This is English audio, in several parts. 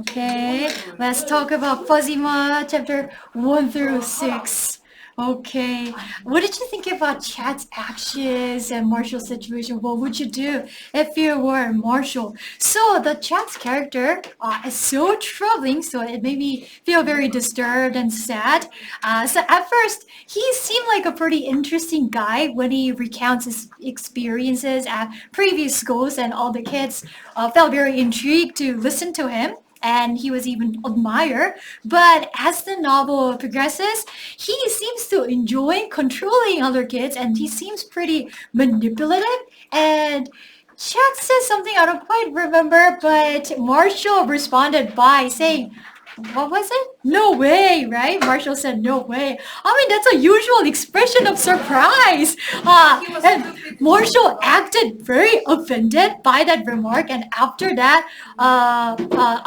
Okay, let's talk about Fuzzy Ma, chapter 1 through 6. Okay, what did you think about Chad's actions and Marshall's situation? What would you do if you were Marshall? So the Chad's character is so troubling, so it made me feel very disturbed and sad. So at first, he seemed like a pretty interesting guy when he recounts his experiences at previous schools, and all the kids felt very intrigued to listen to him and he was even admired. But as the novel progresses, he seems to enjoy controlling other kids and he seems pretty manipulative. And Chad says something I don't quite remember, but Marshall responded by saying, what was it? No way, right? Marshall said, no way. I mean, that's a usual expression of surprise. And Marshall acted very offended by that remark. And after that,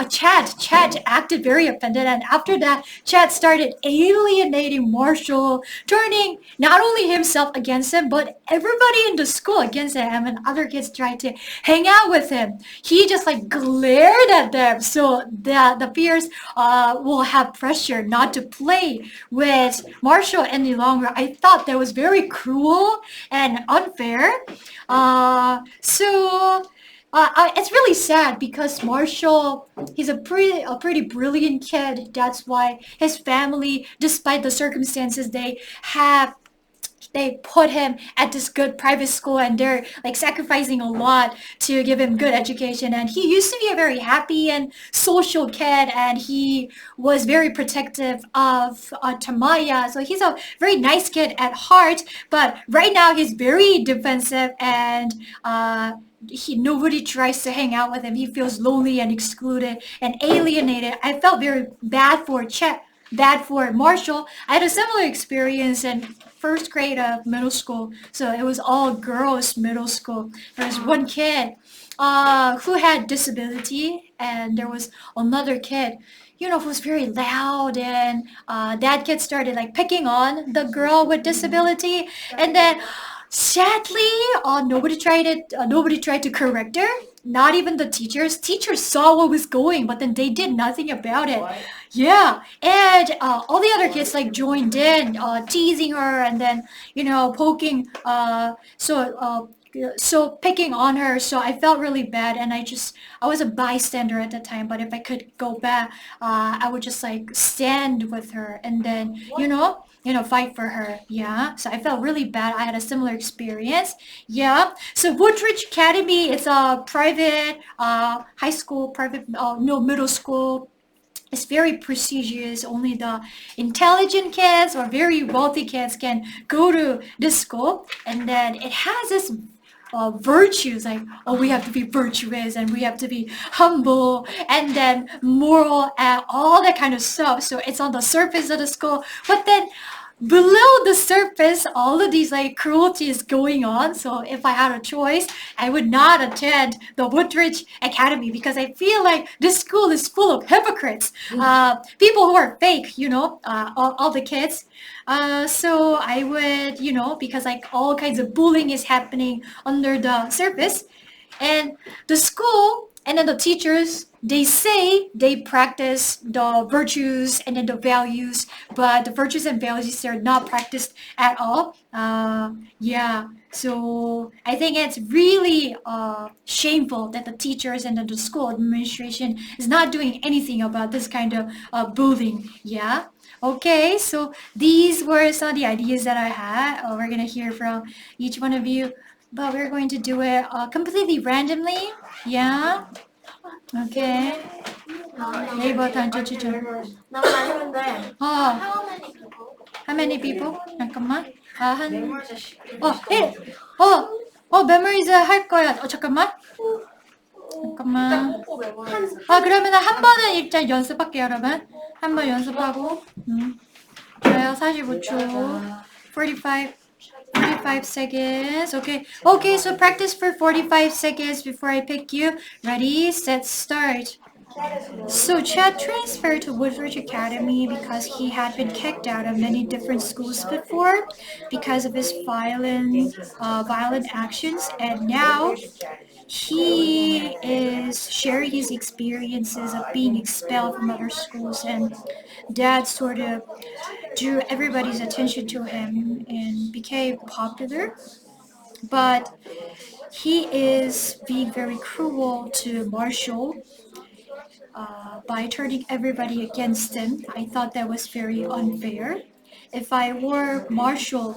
Chad acted very offended. And after that, Chad started alienating Marshall, turning not only himself against him, but everybody in the school against him. And other kids tried to hang out with him. He just like glared at them. So the peers will have pressure not to play with Marshall any longer. I thought that was very cruel and unfair. It's really sad because Marshall, he's a pretty brilliant kid. That's why his family, despite the circumstances they put him at this good private school and they're like sacrificing a lot to give him good education. And he used to be a very happy and social kid and he was very protective of Tamaya. So he's a very nice kid at heart, but right now he's very defensive and nobody tries to hang out with him. He feels lonely and excluded and alienated. I felt very bad for Chet, bad for Marshall. I had a similar experience in first grade of middle school. So it was all girls middle school. There was one kid who had disability and there was another kid who was very loud and that kid started like picking on the girl with disability and then sadly nobody tried to correct her, not even the teachers saw what was going but then they did nothing about it. Yeah, and all the other kids like joined in, teasing her and then poking, so picking on her. So I felt really bad, and I was a bystander at the time. But if I could go back, I would just like stand with her and then fight for her. Yeah, so I felt really bad. I had a similar experience. Yeah, so Woodridge Academy, it's a private high school, private no middle school. It's very prestigious. Only the intelligent kids or very wealthy kids can go to this school. And then it has this virtues like, oh, we have to be virtuous and we have to be humble and then moral and all that kind of stuff. So it's on the surface of the school. But then below the surface, all of these like cruelties going on. So if I had a choice, I would not attend the Woodridge Academy because I feel like this school is full of hypocrites, people who are fake, all the kids. So I would, because like all kinds of bullying is happening under the surface, and the school and then the teachers, they say they practice the virtues and then the values, but the virtues and values are not practiced at all. Yeah, so I think it's really shameful that the teachers and then the school administration is not doing anything about this kind of bullying. Yeah. Okay, so these were some of the ideas that I had. We're gonna hear from each one of you, but we're going to do it completely randomly. Yeah. Okay. 네이버 단체 추천. 난 많은데 어, how many people? how many people? 잠깐만. Memories 메모리즈 할 거야. 잠깐만. 잠깐만. 뽀뽀 memories. 그러면 한 번은 일단 연습할게요, 여러분. 한 번 연습하고. 그래요, 45초. 45 seconds. Okay, so practice for 45 seconds before I pick you. Ready, set, start. So Chad transferred to Woodridge Academy because he had been kicked out of many different schools before because of his violent actions, and now he is sharing his experiences of being expelled from other schools, and that sort of drew everybody's attention to him and became popular. But he is being very cruel to Marshall by turning everybody against him. I thought that was very unfair. If I were Marshall,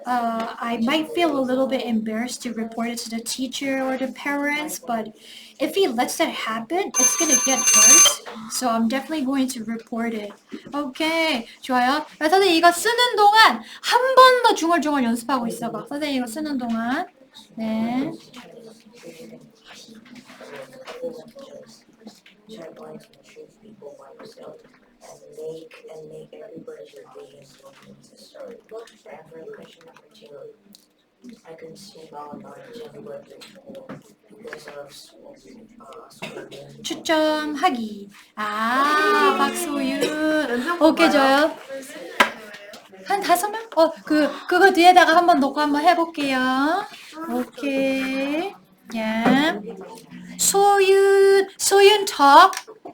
I might feel a little bit embarrassed to report it to the teacher or the parents, but if he lets that happen, it's gonna get worse. So I'm definitely going to report it. 오케이, 좋아요. 야, 선생님 이거 쓰는 동안 한 번 더 중얼중얼 연습하고 있어봐. 선생님 이거 쓰는 동안. 네. Try blind to choose people by yourself and make everybody your day and to start. After question number 2, I couldn't see all knowledge everywhere in school because of school. 추첨하기. 아, 박소윤. 오케이, 좋아요. 한 5명? 그거 뒤에다가 한번 놓고 한번 해볼게요. 오케이. Yeah. 소윤 talk.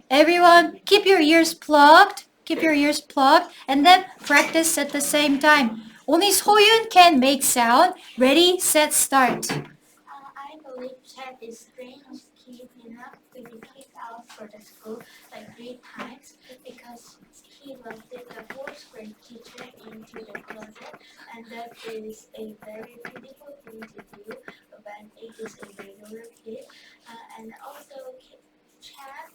Everyone keep your ears plugged. Keep your ears plugged. And then practice at the same time. Only 소윤 can make sound. Ready, set, start. I believe Chad is strange kid enough to be kicked out for the school like 3 times because he lifted the 4th grade teacher into the closet, and that is a very beautiful thing to do when it is a regular kid. And also, Chad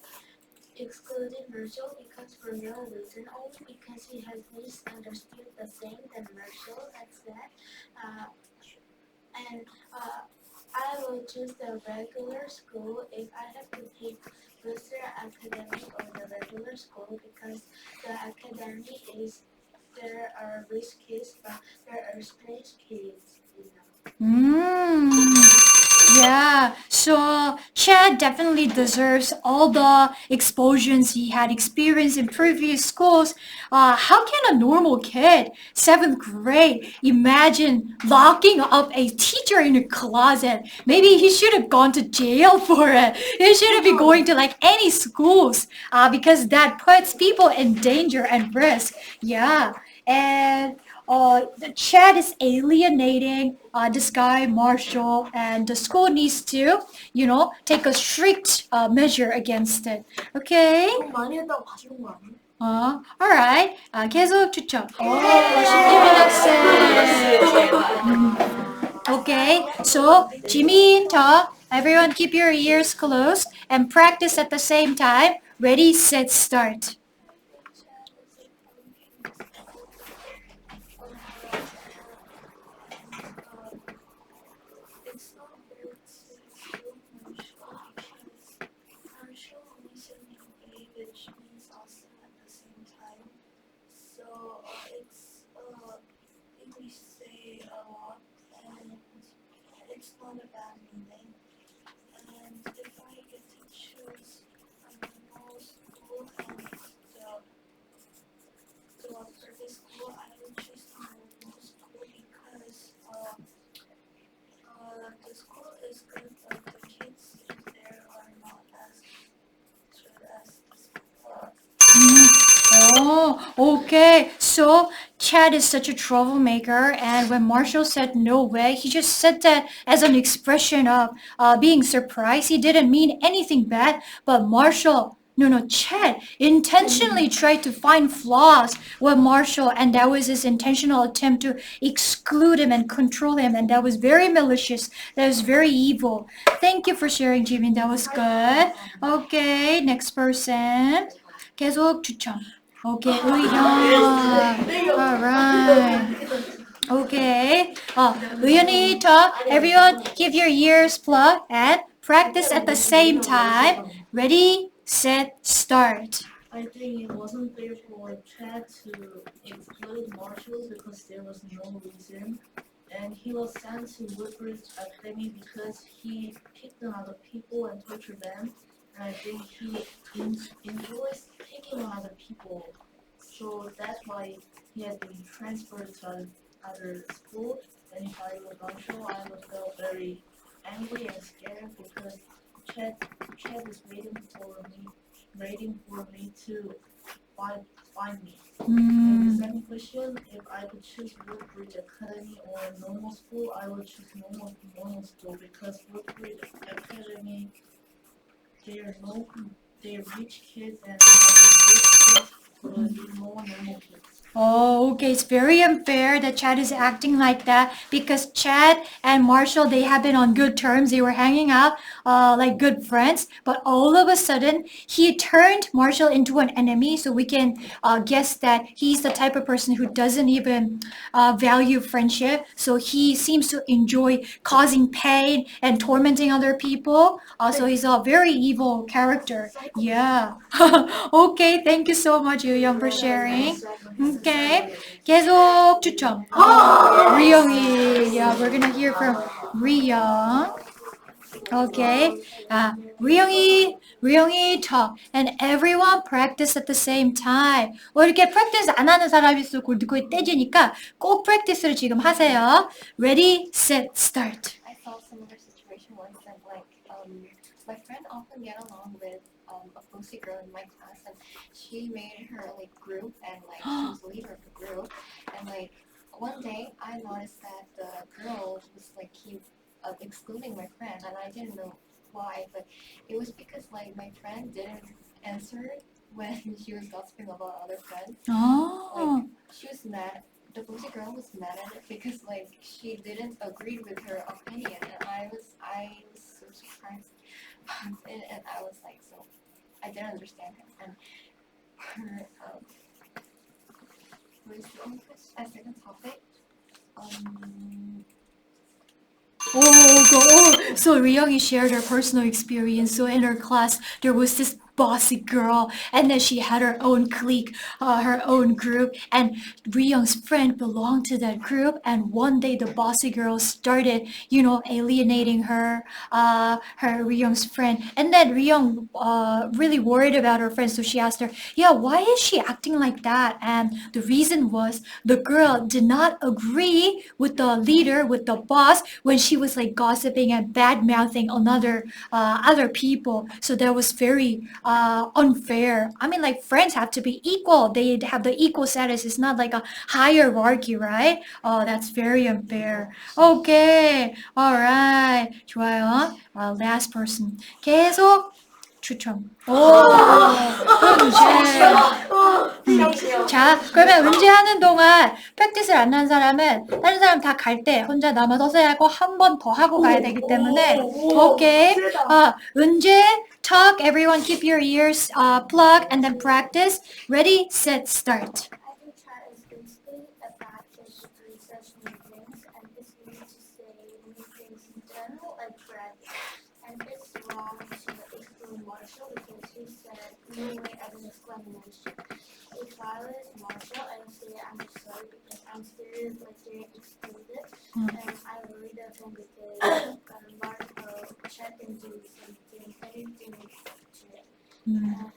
excluded Marshall because for no reason, only because he has misunderstood the thing that Marshall had said. And I will choose the regular school if I have to pick Booster Academy or the regular school because the academy is there are rich kids, but there are strange kids. Yeah, so Chad definitely deserves all the explosions he had experienced in previous schools. How can a normal kid, 7th grade, imagine locking up a teacher in a closet? Maybe he should have gone to jail for it. He shouldn't be going to like any schools because that puts people in danger and risk. Yeah, and the Chad is alienating this guy Marshall, and the school needs to, take a strict measure against it. Okay? 많이 했다고 봐주는 거 아니야? Alright. 계속 추천. 지민 학생. Okay, so Jimin, talk. Everyone keep your ears closed and practice at the same time. Ready, set, start. It's not fair to exclude Marshall only said no way, which means also at the same time. So if we say a lot, and it's not a bad meaning. And if I get to choose a normal school and for this school, I would choose a normal school because the school is good, but the kids in there are not as good as the school. Oh, okay. So Chad is such a troublemaker, and when Marshall said no way, he just said that as an expression of being surprised. He didn't mean anything bad, but Chad intentionally tried to find flaws with Marshall, and that was his intentional attempt to exclude him and control him, and that was very malicious. That was very evil. Thank you for sharing, Jimin. That was good. Okay, next person. 계속 추천. Okay, 의현. Alright. Okay. 의현이 talk. Everyone keep your ears plugged and practice at the same time. Ready, set, start. I think it wasn't fair for Chad to exclude Marshall because there was no reason, and he was sent to Woodbridge Academy because he picked on other people and tortured them. And I think he enjoys picking on other people, so that's why he has been transferred to other school. And if I were Marshall, I would feel very angry and scared because Chad is waiting for me to find me. And the second question, if I could choose Woodbridge Academy or normal school, I would choose normal school because Woodbridge Academy, they're rich kids and rich kids will be more normal kids. Oh, okay. It's very unfair that Chad is acting like that because Chad and Marshall, they have been on good terms. They were hanging out like good friends. But all of a sudden, he turned Marshall into an enemy. So we can guess that he's the type of person who doesn't even value friendship. So he seems to enjoy causing pain and tormenting other people. So he's a very evil character. Yeah. Okay. Thank you so much, Young, for sharing. Okay. 계속 추첨. Ryung이. Yeah, we're gonna hear from Ryung. Okay. Ryung이 talk. And everyone practice at the same time. 이렇게 practice 안 하는 사람이 있어. 그걸 떼지니까 꼭 practice를 지금 하세요. Ready, set, start. I saw a similar situation once and my friend often get along with a bossy girl in my class and she made her group and she was the leader of the group and one day I noticed that the girl was keep excluding my friend and I didn't know why but it was because my friend didn't answer when she was gossiping about other friends. Oh. She was mad. The bossy girl was mad at it because she didn't agree with her opinion and I was so surprised and I was so I didn't understand her and her what is the second topic So Ryung이 shared her personal experience. So in her class, there was this bossy girl, and then she had her own clique, her own group, and Ryung's friend belonged to that group. And one day, the bossy girl started, alienating her Ryung's friend. And then Ryung really worried about her friend, so she asked her, "Yeah, why is she acting like that?" And the reason was the girl did not agree with the leader, with the boss, when she was gossiping and bad mouthing another other people. So that was very unfair. I mean, friends have to be equal. They have the equal status. It's not like a hierarchy, right? Oh, that's very unfair. Okay, alright. 좋아요. Last person. 계속 추첨. 은재. 자, 그러면 은재 하는 동안 practice를 안 한 사람은 다른 사람 다 갈 때 혼자 남아서서 하고 한 번 더 하고 가야 되기 때문에 오케이. 은재 talk. Everyone keep your ears plugged and then practice. Ready, set, start. I think Chad is basically a bad fish to research new things and is need to say new things in general like bread. And it's wrong to exclude Marshall because he said no way as an explanation. If I was Marshall, I would say I'm sorry because I'm still getting excluded and I really don't think because Chad can do something, anything to it. And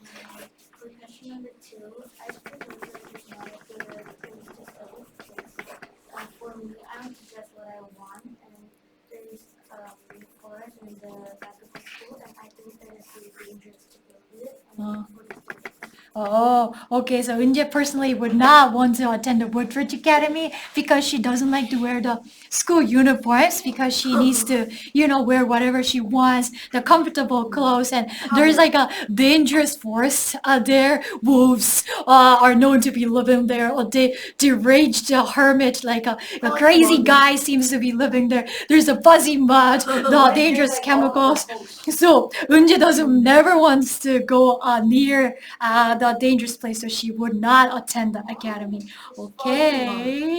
for question number 2, I think Woodbridge is not a good place to study because for me, I don't suggest what I want and there is forest in the back of the school and I think that is really dangerous to go with and for the students. Oh, okay. So Eunje personally would not want to attend the Woodbridge Academy because she doesn't like to wear the school uniforms because she needs to, wear whatever she wants, the comfortable clothes. And there's a dangerous forest there. Wolves are known to be living there. Or the deranged hermit, a crazy guy seems to be living there. There's a fuzzy mud, the dangerous chemicals. So Eunje never wants to go near the dangerous place, so she would not attend the academy. Okay.